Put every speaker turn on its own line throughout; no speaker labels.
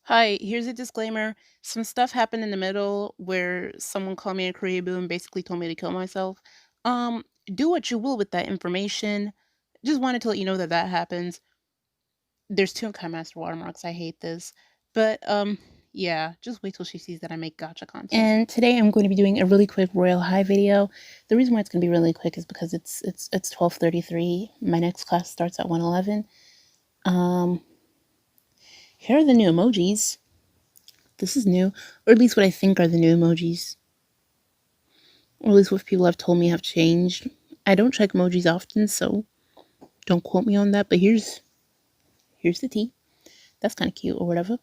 Hi, here's a disclaimer. Some stuff happened in the middle where someone called me a Caribou and basically told me to kill myself. Um, do what you will with that information. Just wanted to let you know that that happens. There's two Kind Master watermarks. I hate this. But yeah, just wait till she sees that I make gotcha content. And today I'm going to be doing a really quick Royal High video. The reason why it's going to be really quick is because it's 12:33. My next class starts at 1:11. Um, here are the new emojis. This is new, or at least what I think are the new emojis, or at least what people have told me have changed. I don't check emojis often, so don't quote me on that, but here's the T. That's kind of cute, or whatever.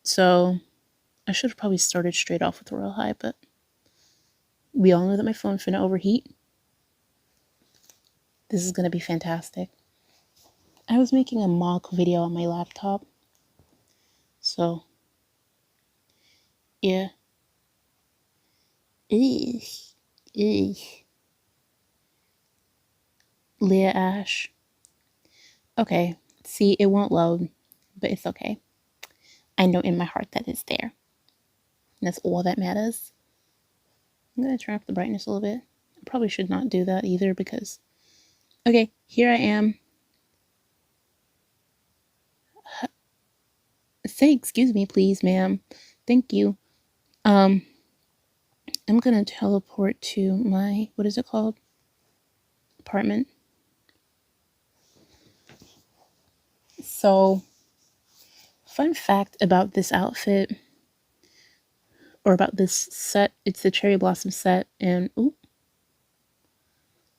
So I should have probably started straight off with Royal High, but we all know that my phone's finna overheat. This is gonna be fantastic. I was making a mock video on my laptop, so yeah. Eesh. Eesh. Leah Ash. Okay, see, it won't load, but it's okay. I know in my heart that it's there. And that's all that matters. I'm going to turn up the brightness a little bit. I probably should not do that either because... Okay, here I am. Say excuse me, please, ma'am. Thank you. I'm going to teleport to my... What is it called? Apartment. So, fun fact about this outfit, or about this set, it's the Cherry Blossom set, and ooh,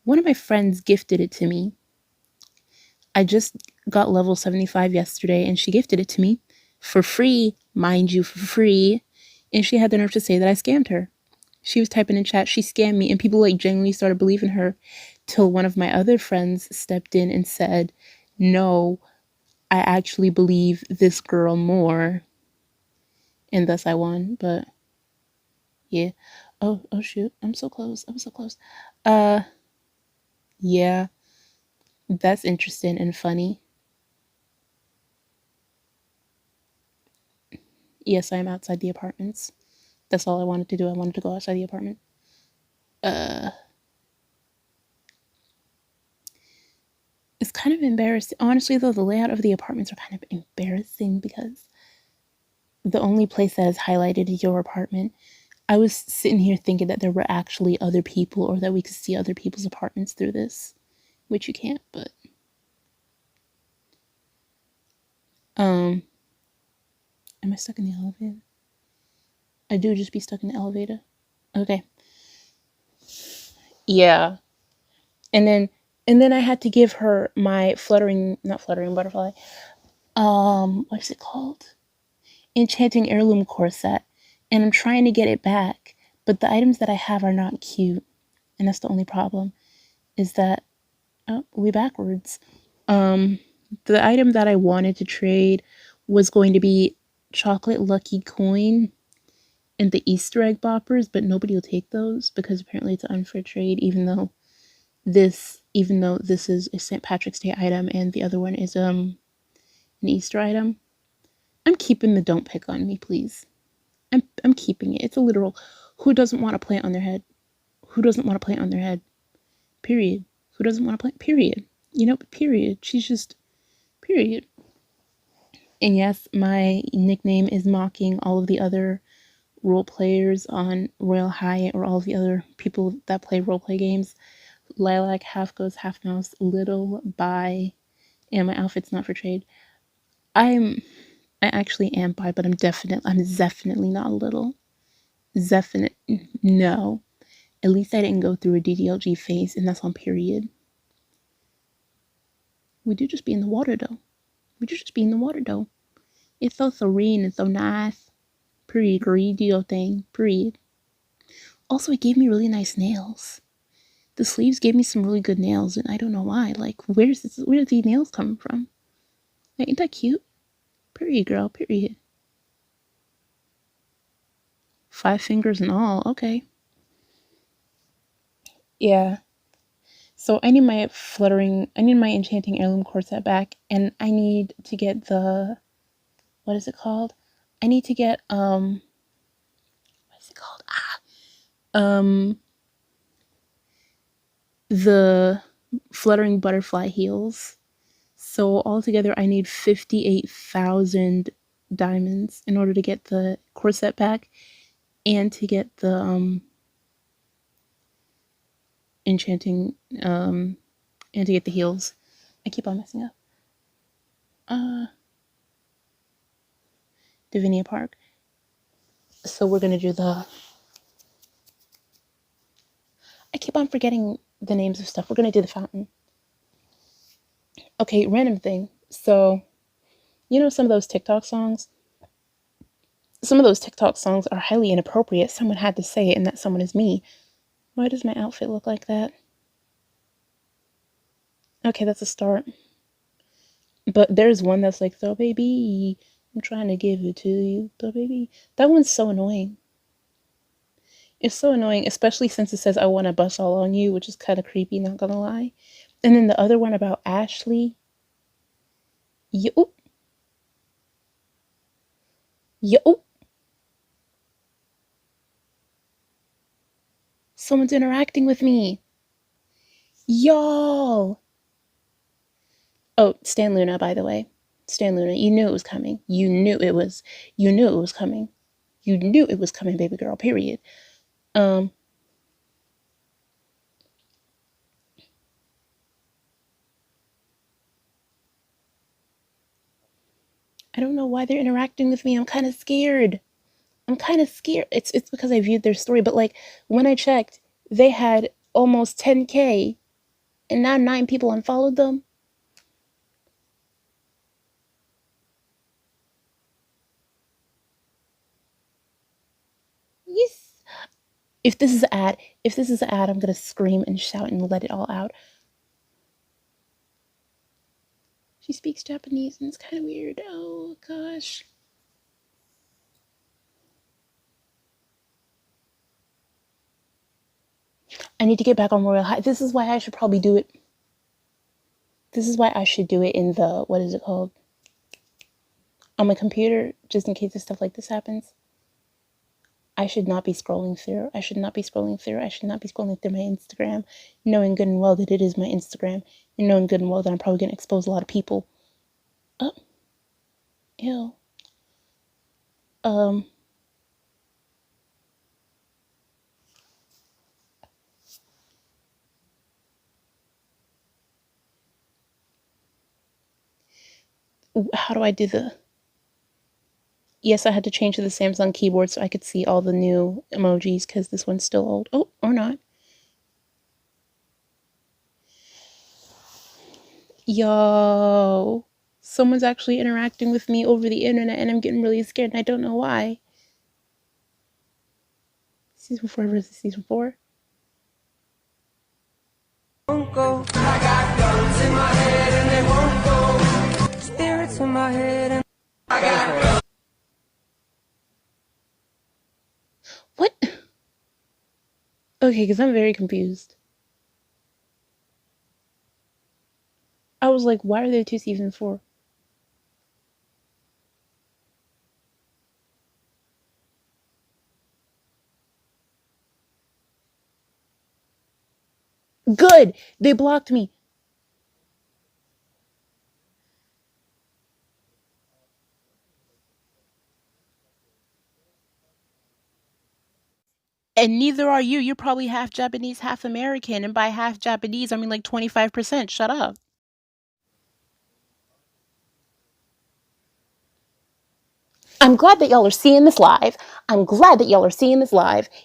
one of my friends gifted it to me. I just got level 75 yesterday, and she gifted it to me for free, mind you, for free. And she had the nerve to say that I scammed her. She was typing in chat, she scammed me, and people like genuinely started believing her till one of my other friends stepped in and said, no, I actually believe this girl more. And thus I won, but yeah. Oh shoot, I'm so close. I'm so close. Yeah, that's interesting and funny. Yes, I am outside the apartments. That's all I wanted to do. I wanted to go outside the apartment. It's kind of embarrassing. Honestly, though, the layout of the apartments are kind of embarrassing because the only place that is highlighted is your apartment. I was sitting here thinking that there were actually other people or that we could see other people's apartments through this, which you can't, but... Am I stuck in the elevator? I do just be stuck in the elevator. Okay. Yeah. And then I had to give her my not fluttering butterfly. What is it called? Enchanting heirloom corset. And I'm trying to get it back, but the items that I have are not cute. And that's the only problem. Is that we backwards. The item that I wanted to trade was going to be chocolate lucky coin and the Easter egg boppers, but nobody will take those because apparently it's an unfair trade, even though this is a St. Patrick's Day item and the other one is an Easter item. I'm keeping the don't pick on me, please. I'm keeping it. It's a literal who doesn't want to plant on their head? Who doesn't want to plant on their head? Period. Who doesn't want to plant? Period. You know, period. She's just period. And yes, my nickname is mocking all of the other role players on Royal High or all of the other people that play roleplay games. Lilac, half ghost, half mouse, little, bi, and my outfit's not for trade. I actually am bi, but I'm definitely not little. No. At least I didn't go through a DDLG phase, and that's on period. We do just be in the water, though. It's so serene and so nice. Period. Girl, do your thing. Period. Also, it gave me really nice nails. The sleeves gave me some really good nails, and I don't know why. Like, where are these nails coming from? Like, ain't that cute? Period, girl. Period. 5 fingers and all. Okay. Yeah. So I need my enchanting heirloom corset back, and I need to get the, what is it called? I need to get, what is it called? The fluttering butterfly heels. So altogether, I need 58,000 diamonds in order to get the corset back and to get the enchanting and to get the heels. I keep on messing up. Divinia Park. So we're gonna do the. I keep on forgetting the names of stuff. We're gonna do the fountain. Okay, random thing. So, you know, some of those TikTok songs. Some of those TikTok songs are highly inappropriate. Someone had to say it, and that someone is me. Why does my outfit look like that? Okay, that's a start. But there's one that's like, so baby, I'm trying to give it to you, so baby. That one's so annoying. It's so annoying, especially since it says I want to bust all on you, which is kind of creepy, not gonna lie. And then the other one about Ashley. Yo. Yo. Someone's interacting with me. Y'all. Oh, Stan Luna, by the way. Stan Luna, you knew it was coming. You knew it was coming. You knew it was coming, baby girl, period. I don't know why they're interacting with me. I'm kind of scared. It's because I viewed their story, but like when I checked, they had almost 10K and now 9 people unfollowed them. Yes. If this is an ad, I'm gonna scream and shout and let it all out. She speaks Japanese and it's kind of weird. Oh gosh. I need to get back on Royal High. This is why I should probably do it. This is why I should do it in the, what is it called? On my computer, just in case stuff like this happens. I should not be scrolling through. I should not be scrolling through my Instagram, knowing good and well that it is my Instagram, and knowing good and well that I'm probably going to expose a lot of people. Oh. Ew. How do I do the... Yes, I had to change to the Samsung keyboard so I could see all the new emojis because this one's still old. Oh, or not. Yo, someone's actually interacting with me over the internet and I'm getting really scared and I don't know why. Season 4 versus Season 4. Won't go. I got guns in my head and they won't go. Spirits in my head and I got guns. What? Okay, because I'm very confused. I was like, why are there 2 Seasons 4? Good! They blocked me. And neither are you. You're probably half Japanese, half American. And by half Japanese, I mean like 25%. Shut up. I'm glad that y'all are seeing this live.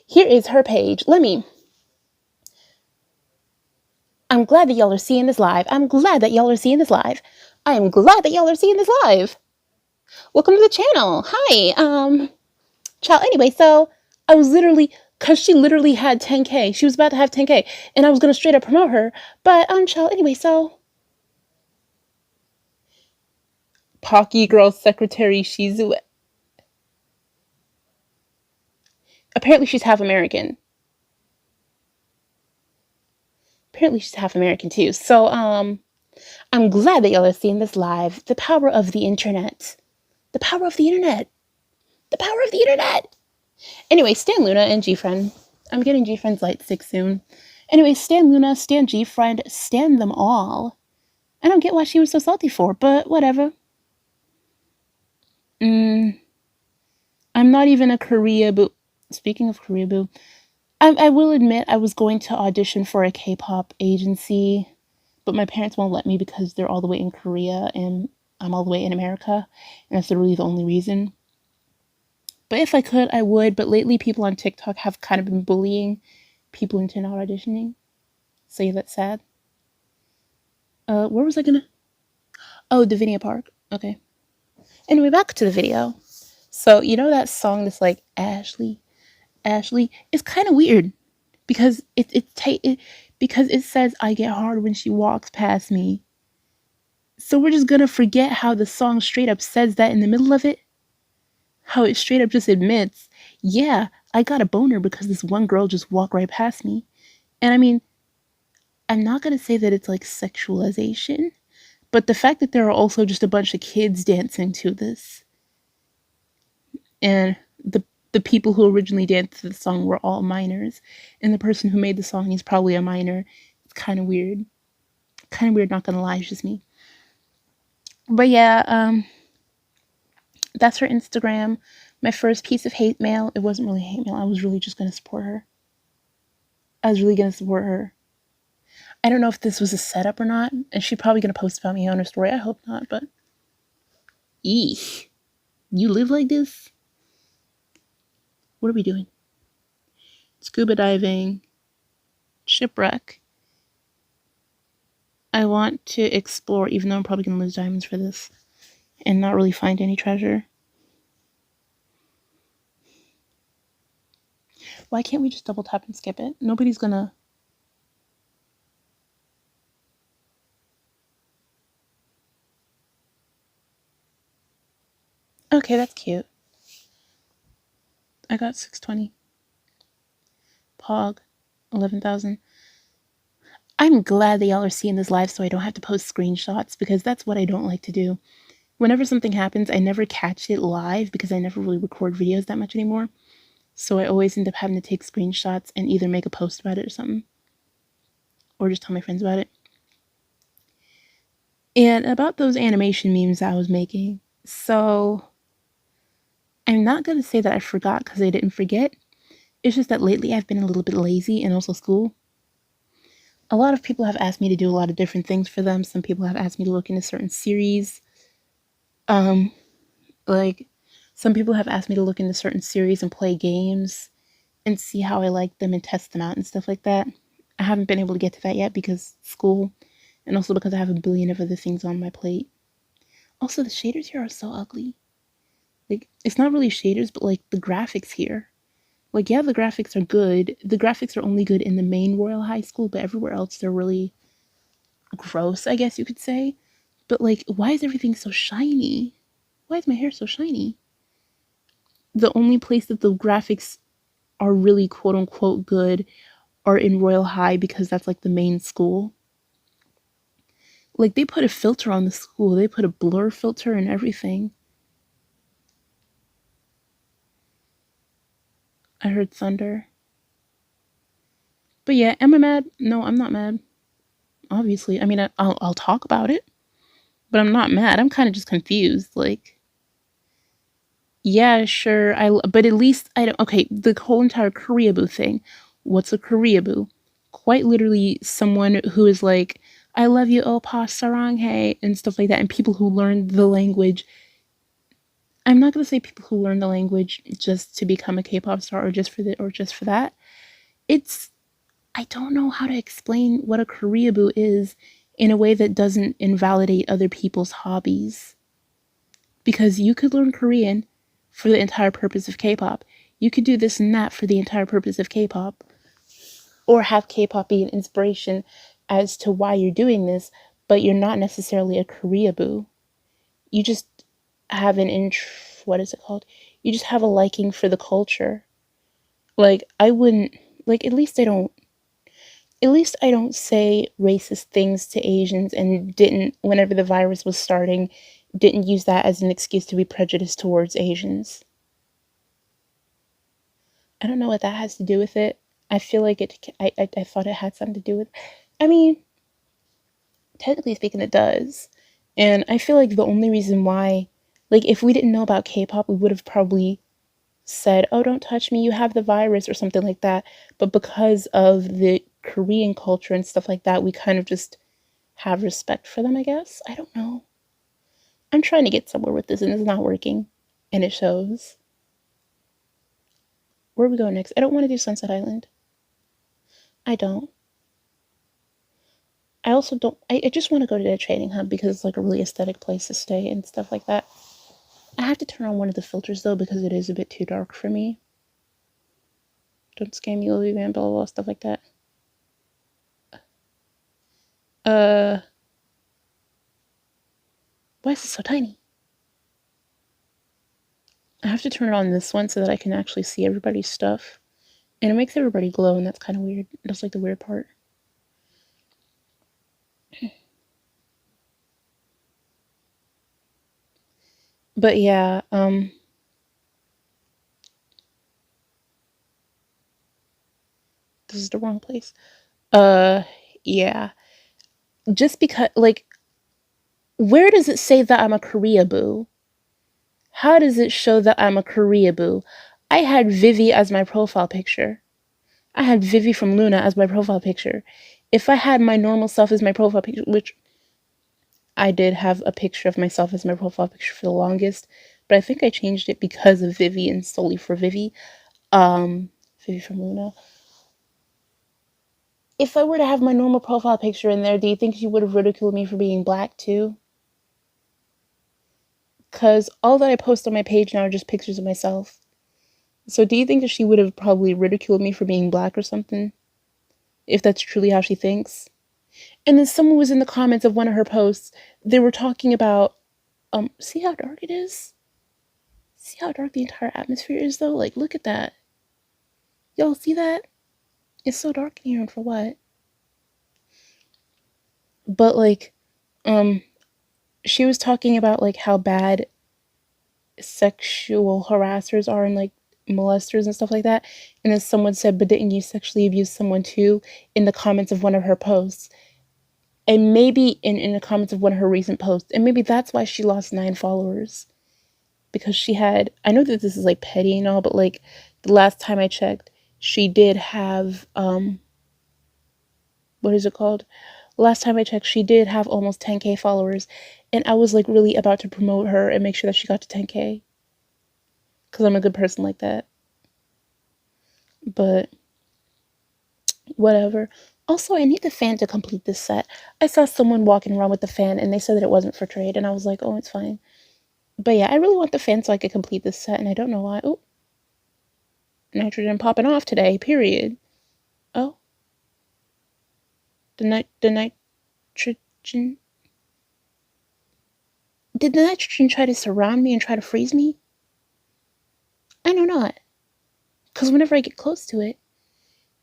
Here is her page. I'm glad that y'all are seeing this live. I am glad that y'all are seeing this live. Welcome to the channel. Hi. Child, anyway, so I was literally, because she literally had 10K. She was about to have 10K. And I was going to straight up promote her. But, child, anyway, so. Pocky Girl Secretary Shizu. Apparently she's half American. apparently she's half American too. So I'm glad that y'all are seeing this live. The power of the internet. The power of the internet. The power of the internet. Anyway, Stan Luna and G-Friend. I'm getting G-Friend's Light Stick soon. Anyway, Stan Luna, Stan G-Friend, Stan them all. I don't get why she was so salty for, but whatever. I'm not even a Korea boo. Speaking of Korea boo, I will admit I was going to audition for a K-pop agency, but my parents won't let me because they're all the way in Korea and I'm all the way in America, and that's really the only reason. But if I could, I would, but lately people on TikTok have kind of been bullying people into not auditioning. So yeah, that's sad. Where was I gonna? Oh, Divinia Park. Okay. Anyway, back to the video. So, you know that song that's like, Ashley? Ashley? It's kind of weird because because it says I get hard when she walks past me. So we're just gonna forget how the song straight up says that in the middle of it? How it straight up just admits, yeah, I got a boner because this one girl just walked right past me. And I mean, I'm not gonna say that it's like sexualization, but the fact that there are also just a bunch of kids dancing to this, and the people who originally danced to the song were all minors, and the person who made the song is probably a minor. It's kind of weird. Kind of weird, not gonna lie, it's just me. But yeah, that's her Instagram. My first piece of hate mail. It wasn't really hate mail. I was really just gonna support her. I was really gonna support her. I don't know if this was a setup or not, and she's probably gonna post about me on her story. I hope not, but eesh. You live like this? What are we doing? Scuba diving. Shipwreck. I want to explore, even though I'm probably gonna lose diamonds for this and not really find any treasure. Why can't we just double tap and skip it? Nobody's gonna... Okay, that's cute. I got 620. Pog. 11,000. I'm glad that y'all are seeing this live so I don't have to post screenshots, because that's what I don't like to do. Whenever something happens, I never catch it live because I never really record videos that much anymore. So I always end up having to take screenshots and either make a post about it or something. Or just tell my friends about it. And about those animation memes I was making. So I'm not going to say that I forgot because I didn't forget. It's just that lately I've been a little bit lazy, and also school. A lot of people have asked me to do a lot of different things for them. Some people have asked me to look into certain series. Like, some people have asked me to look into certain series and play games and see how I like them and test them out and stuff like that. I haven't been able to get to that yet because school, and also because I have a billion of other things on my plate. Also, the shaders here are so ugly. Like, it's not really shaders, but like the graphics here. Like, yeah, the graphics are good. The graphics are only good in the main Royal High School, but everywhere else they're really gross, I guess you could say. But like, why is everything so shiny? Why is my hair so shiny? The only place that the graphics are really quote unquote good are in Royal High, because that's like the main school. Like, they put a filter on the school. They put a blur filter and everything. I heard thunder. But yeah, am I mad? No, I'm not mad. Obviously. I mean, I'll talk about it, but I'm not mad. I'm kind of just confused. Like, yeah, sure. But at least I don't. Okay, the whole entire Koreaboo thing. What's a Koreaboo? Quite literally, someone who is like, "I love you, Opa Saranghae," and stuff like that. And people who learn the language. I'm not gonna say people who learn the language just to become a K-pop star, or just for that. It's, I don't know how to explain what a Koreaboo is in a way that doesn't invalidate other people's hobbies. Because you could learn Korean for the entire purpose of K-pop. You could do this and that for the entire purpose of K-pop. Or have K-pop be an inspiration as to why you're doing this, but you're not necessarily a Koreaboo. You just have what is it called? You just have a liking for the culture. Like, I wouldn't, like, at least I don't, At least I don't say racist things to Asians and didn't, whenever the virus was starting, didn't use that as an excuse to be prejudiced towards Asians. I don't know what that has to do with it. I feel like I thought it had something to do with, I mean, technically speaking, it does. And I feel like the only reason why, like, if we didn't know about K-pop, we would have probably said, oh, don't touch me, you have the virus, or something like that. But because of the Korean culture and stuff like that, we kind of just have respect for them, I guess. I don't know. I'm trying to get somewhere with this and it's not working. And it shows. Where are we going next? I don't want to do Sunset Island. I don't. I also don't. I just want to go to the trading hub because it's like a really aesthetic place to stay and stuff like that. I have to turn on one of the filters though because it is a bit too dark for me. Don't scam me, Lily Van, blah, blah, blah, stuff like that. Why is it so tiny? I have to turn it on this one so that I can actually see everybody's stuff. And it makes everybody glow, and that's kind of weird. That's like the weird part. But yeah, this is the wrong place. Yeah. Just because, like, where does it say that I'm a Korea boo? How does it show that I'm a Korea boo? I had Vivi as my profile picture. I had Vivi from Luna as my profile picture. If I had my normal self as my profile picture, which I did have a picture of myself as my profile picture for the longest, but I think I changed it because of Vivi and solely for Vivi. Vivi from Luna. If I were to have my normal profile picture in there, do you think she would have ridiculed me for being black too? Because all that I post on my page now are just pictures of myself. So do you think that she would have probably ridiculed me for being black or something? If that's truly how she thinks? And then someone was in the comments of one of her posts, they were talking about, see how dark it is? See how dark the entire atmosphere is though? Like, look at that. Y'all see that? It's so dark in here, and for what? But like, she was talking about like how bad sexual harassers are and like molesters and stuff like that. And then someone said, but didn't you sexually abuse someone too, in the comments of one of her posts? And maybe in the comments of one of her recent posts. And maybe that's why she lost 9 followers. Because she had, I know that this is like petty and all, but like the last time I checked, she did have, what is it called? Last time I checked, she did have almost 10K followers. And I was like really about to promote her and make sure that she got to 10K. Because I'm a good person like that. But whatever. Also, I need the fan to complete this set. I saw someone walking around with the fan and they said that it wasn't for trade. And I was like, oh, it's fine. But yeah, I really want the fan so I could complete this set. And I don't know why. Oh, nitrogen popping off today, period. Oh, the nitrogen. Did the nitrogen try to surround me and try to freeze me? I know not. Because whenever I get close to it,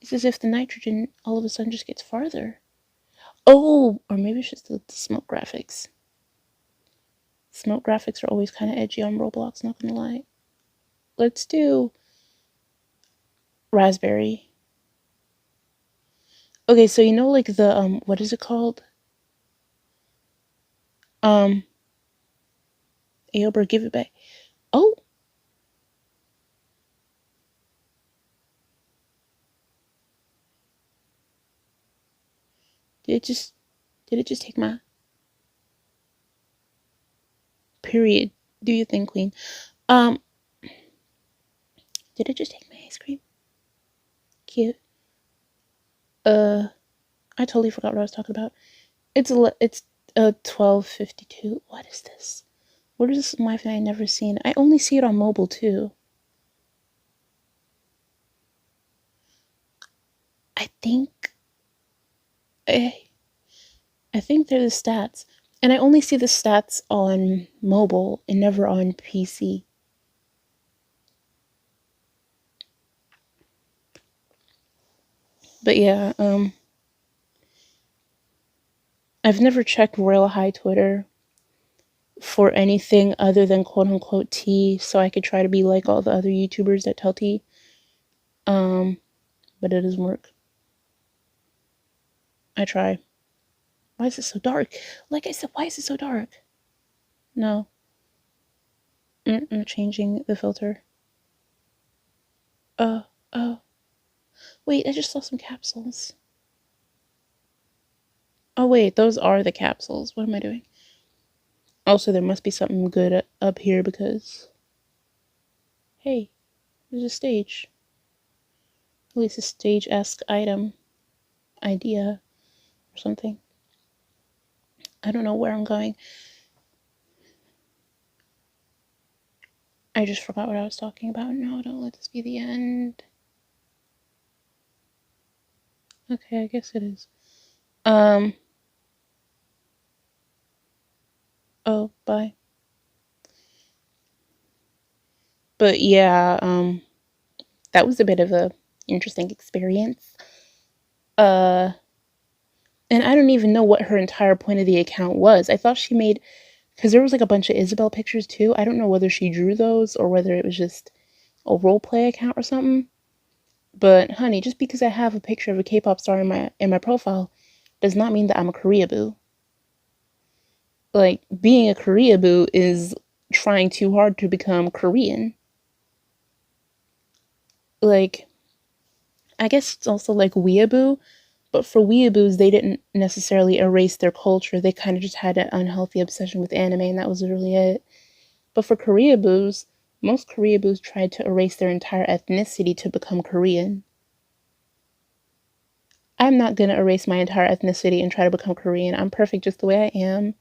it's as if the nitrogen all of a sudden just gets farther. Oh, or maybe it's just the smoke graphics. Smoke graphics are always kind of edgy on Roblox, not gonna lie. Let's do raspberry. Okay, so you know like the, what is it called? Aober, give it back. Oh. Did it just take my period? Do you think, Queen? Did it just take my ice cream? Cute. I totally forgot what I was talking about. It's 12:52. What is this? What is this Wi-Fi I never seen? I only see it on mobile too. I think I think they're the stats. And I only see the stats on mobile and never on PC. But yeah, I've never checked Royal High Twitter for anything other than quote unquote tea, so I could try to be like all the other YouTubers that tell tea. But it doesn't work. I try. Why is it so dark? Like I said, why is it so dark? No. I'm changing the filter. Oh. Wait, I just saw some capsules. Oh wait, those are the capsules. What am I doing? Also, there must be something good up here because... Hey, there's a stage. At least a stage-esque item. Idea. Or something. I don't know where I'm going. I just forgot what I was talking about. No, don't let this be the end. Okay, I guess it is. Oh, bye. But yeah, that was a bit of a interesting experience. And I don't even know what her entire point of the account was. I thought she made, because there was like a bunch of Isabelle pictures too. I don't know whether she drew those or whether it was just a roleplay account or something. But honey, just because I have a picture of a K-pop star in my profile does not mean that I'm a Koreaboo. Like, being a Koreaboo is trying too hard to become Korean. Like, I guess it's also like weeaboo, but for weeaboos, they didn't necessarily erase their culture. They kind of just had an unhealthy obsession with anime, and that was really it. But for Koreaboos, most Koreaboos tried to erase their entire ethnicity to become Korean. I'm not going to erase my entire ethnicity and try to become Korean. I'm perfect just the way I am,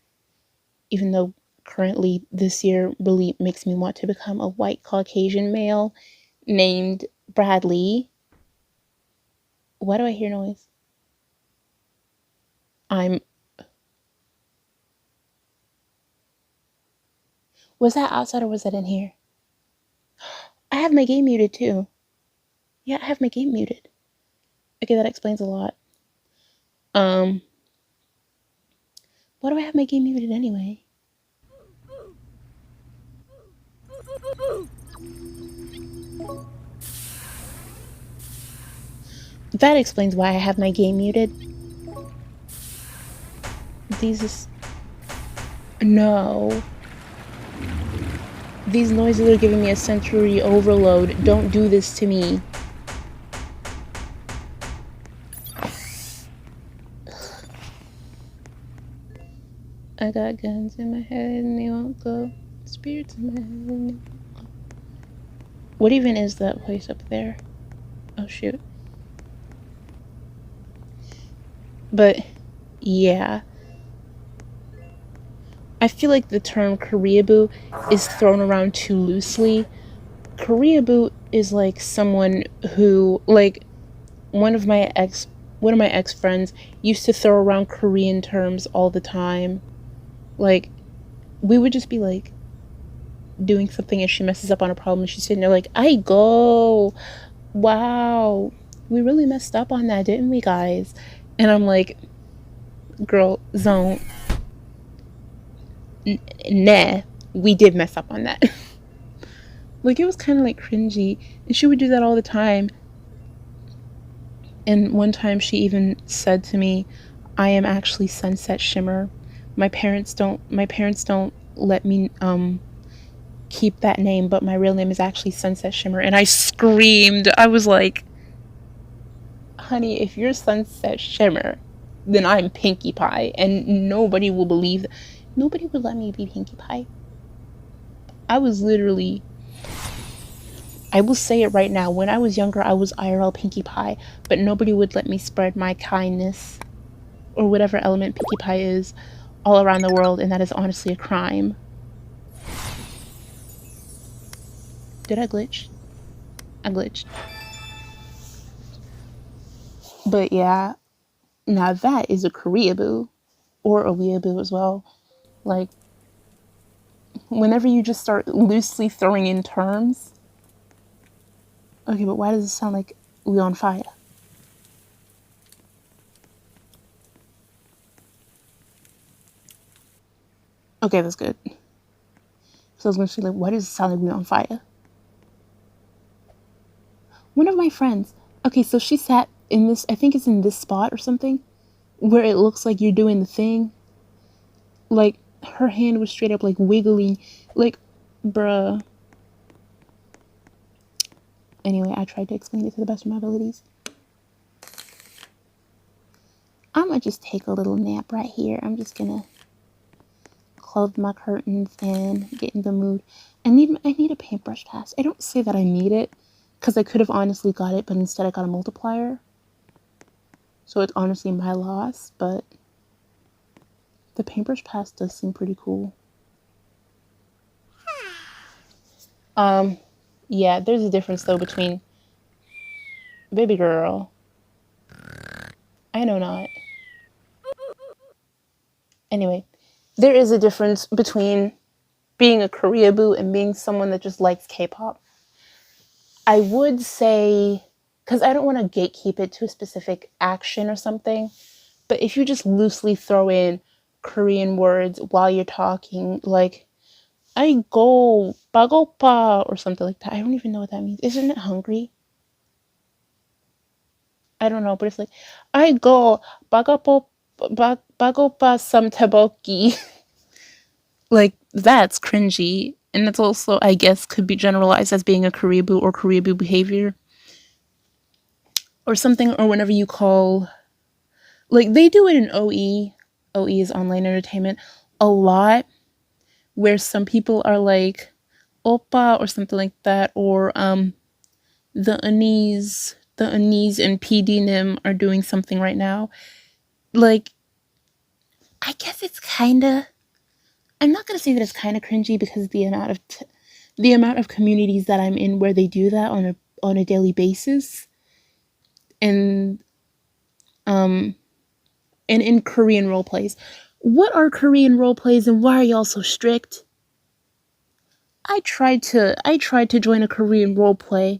even though currently this year really makes me want to become a white Caucasian male named Bradley. Why do I hear noise? Was that outside or was that in here? I have my game muted too. Yeah, I have my game muted. Okay, that explains a lot. Why do I have my game muted anyway? That explains why I have my game muted. No. These noises are giving me a sensory overload. Don't do this to me. I got guns in my head and they won't go. Spirits in my head and they won't go. What even is that place up there? Oh shoot. But yeah. I feel like the term Koreaboo is thrown around too loosely. Koreaboo is like someone who, like, one of my ex friends used to throw around Korean terms all the time. Like, we would just be like doing something and she messes up on a problem and she's sitting there like, I go, wow, we really messed up on that, didn't we, guys? And I'm like, girl, zone, nah, we did mess up on that. Like, it was kind of like cringy, and she would do that all the time. And one time she even said to me, I am actually Sunset Shimmer. My parents don't let me keep that name, but my real name is actually Sunset Shimmer. And I screamed. I was like, honey, if you're Sunset Shimmer, then I'm Pinkie Pie, and nobody will believe that. Nobody would let me be Pinkie Pie. I was literally, I will say it right now, when I was younger, I was IRL Pinkie Pie, but nobody would let me spread my kindness, or whatever element Pinkie Pie is, all around the world, and that is honestly a crime. Did I glitch? I glitched. But yeah, now that is a Koreaboo, or a weeaboo as well. Like, whenever you just start loosely throwing in terms. Okay, but why does it sound like we on fire? Okay, that's good. So I was going to say, like, why does it sound like we're on fire? One of my friends, okay, so she sat in this, I think it's in this spot or something, where it looks like you're doing the thing. Like, her hand was straight up, like, wiggling. Like, bruh. Anyway, I tried to explain it to the best of my abilities. I'm gonna just take a little nap right here. I'm just gonna close my curtains and get in the mood. I need a paintbrush task. I don't say that I need it, because I could have honestly got it, but instead I got a multiplier. So it's honestly my loss, but the paintbrush pass does seem pretty cool. Yeah, there's a difference though between baby girl. I know not. Anyway, there is a difference between being a Korea boo and being someone that just likes K-pop. I would say, because I don't want to gatekeep it to a specific action or something, but if you just loosely throw in Korean words while you're talking, like I go bagopa or something like that. I don't even know what that means. Isn't it hungry? I don't know, but it's like I go bagopa some teboki. Like, that's cringy. And that's also, I guess, could be generalized as being a Koreaboo or Koreaboo behavior. Or something, or whenever you call, like, they do it in OE. OE is online entertainment a lot, where some people are like, Oppa or something like that, or the Anis and PD Nim are doing something right now. Like, I guess it's kinda, I'm not gonna say that it's kind of cringy, because the amount of communities that I'm in where they do that on a daily basis, and in Korean role plays. What are Korean role plays, and why are y'all so strict? I tried to join a Korean role play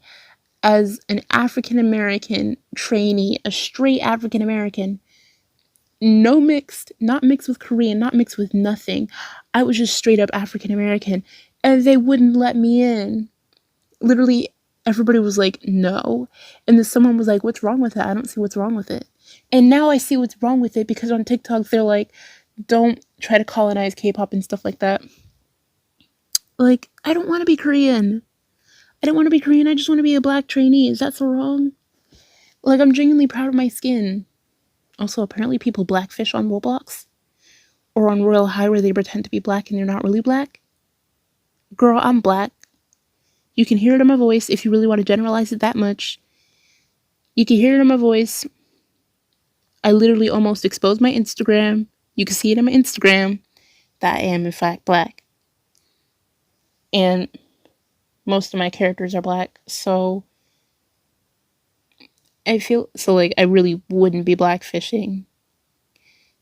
as an African American trainee, a straight African American. No mixed, not mixed with Korean, not mixed with nothing. I was just straight up African American, and they wouldn't let me in. Literally, everybody was like, no. And then someone was like, what's wrong with it? I don't see what's wrong with it. And now I see what's wrong with it, because on TikTok, they're like, don't try to colonize K-pop and stuff like that. Like, I don't want to be Korean. I don't want to be Korean. I just want to be a black trainee. Is that so wrong? Like, I'm genuinely proud of my skin. Also, apparently people blackfish on Roblox. Or on Royale High, where they pretend to be black and they're not really black. Girl, I'm black. You can hear it in my voice if you really want to generalize it that much. You can hear it in my voice. I literally almost exposed my Instagram. You can see it in my Instagram that I am, in fact, black. And most of my characters are black. So I feel, so like, I really wouldn't be blackfishing.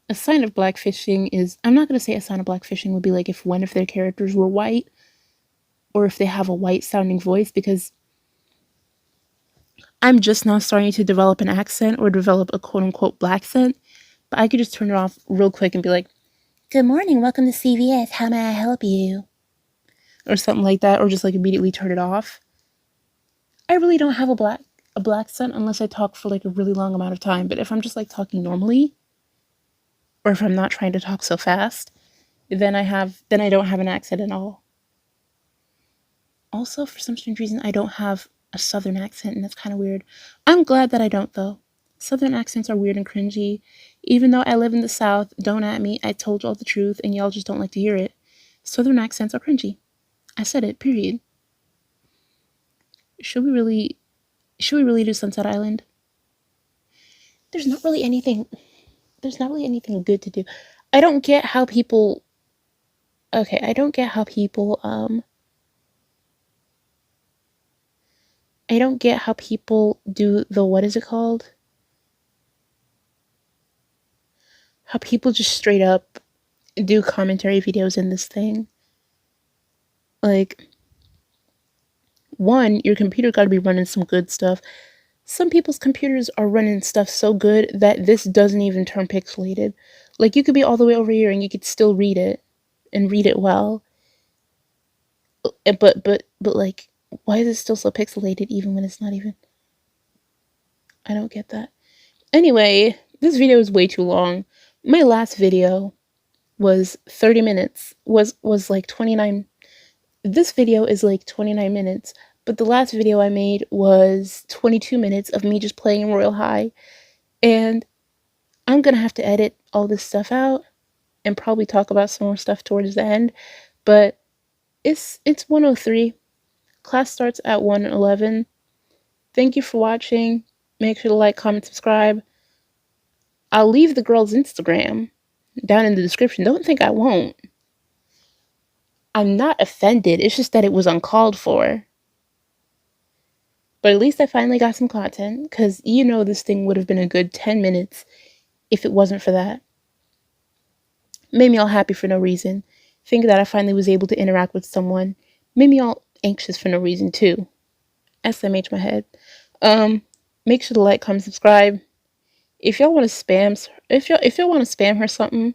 A sign of blackfishing is, I'm not going to say a sign of blackfishing would be like if one of their characters were white, or if they have a white sounding voice, because I'm just now starting to develop an accent, or develop a quote unquote black scent, but I could just turn it off real quick and be like, good morning, welcome to CVS, how may I help you? Or something like that, or just like immediately turn it off. I really don't have a black scent unless I talk for like a really long amount of time, but if I'm just like talking normally, or if I'm not trying to talk so fast, then I don't have an accent at all. Also, for some strange reason, I don't have a southern accent, and that's kind of weird. I'm glad that I don't, though. Southern accents are weird and cringy. Even though I live in the South, don't at me. I told y'all the truth, and y'all just don't like to hear it. Southern accents are cringy. I said it, period. Should we really do Sunset Island? There's not really anything good to do. I don't get how people I don't get how people I don't get how people do the, what is it called? How people just straight up do commentary videos in this thing. Like, one, your computer gotta be running some good stuff. Some people's computers are running stuff so good that this doesn't even turn pixelated. Like, you could be all the way over here and you could still read it. and read it well. But like, why is it still so pixelated even when it's not even? I don't get that. Anyway, this video is way too long. My last video was 30 minutes. Was like 29. This video is like 29 minutes, but the last video I made was 22 minutes of me just playing Royal High. And I'm gonna have to edit all this stuff out and probably talk about some more stuff towards the end. But it's 1:03. Class starts at 1:11. Thank you for watching. Make sure to like, comment, subscribe. I'll leave the girl's Instagram down in the description. Don't think I won't. I'm not offended. It's just that it was uncalled for. But at least I finally got some content, because you know this thing would have been a good 10 minutes if it wasn't for that. Made me all happy for no reason. Think that I finally was able to interact with someone. Made me all anxious for no reason too. SMH my head. Make sure to like, comment, subscribe. If y'all want to spam, if y'all want to spam her something,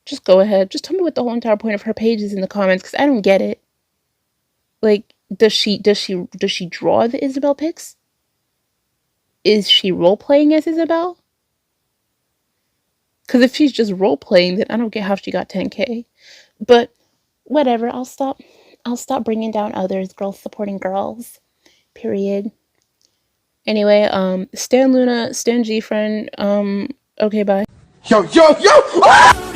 just go ahead. Just tell me what the whole entire point of her page is in the comments, because I don't get it. Like, does she draw the Isabelle pics? Is she role playing as Isabelle? Because if she's just role playing, then I don't get how she got 10K. But whatever. I'll stop bringing down others. Girls supporting girls. Period. Anyway, Stan Luna, Stan G friend. Okay, bye.
Yo, yo, yo! Ah!